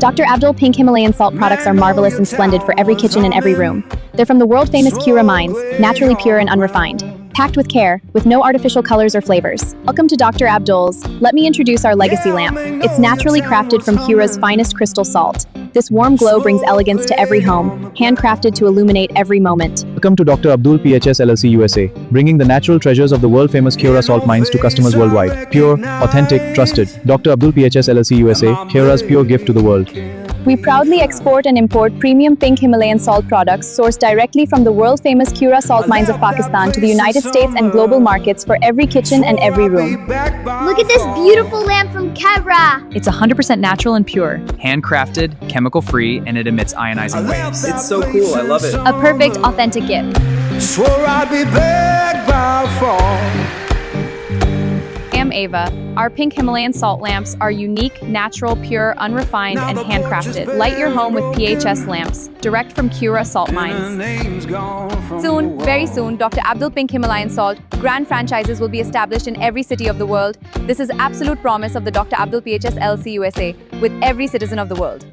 Dr. Abdul Pink Himalayan Salt products are marvelous and splendid for every kitchen and every room. They're from the world-famous Khewra Mines, naturally pure and unrefined. Packed with care, with no artificial colors or flavors. Welcome to Dr. Abdul's. Let me introduce our legacy lamp. It's naturally crafted from Khewra's finest crystal salt. This warm glow brings elegance to every home, handcrafted to illuminate every moment. Welcome to Dr. Abdul PHS LLC USA, bringing the natural treasures of the world-famous Khewra Salt Mines to customers worldwide. Pure, authentic, trusted. Dr. Abdul PHS LLC USA, Khewra's pure gift to the world. We proudly export and import premium Pink Himalayan Salt products sourced directly from the world-famous Khewra Salt Mines of Pakistan to the United States and global markets for every kitchen and every room. Look at this beautiful lamp from Khewra. It's 100% natural and pure, handcrafted, chemical-free, and it emits ionizing waves. It's so cool, I love it. A perfect, authentic gift. Swore I'd be back by fall. I am Ava. Our Pink Himalayan Salt lamps are unique, natural, pure, unrefined, and handcrafted. Light your home with PHS lamps, direct from Khewra Salt Mines. Soon, very soon, Dr. Abdul Pink Himalayan Salt grand franchises will be established in every city of the world. This is absolute promise of the Dr. Abdul PHS LLC USA with every citizen of the world.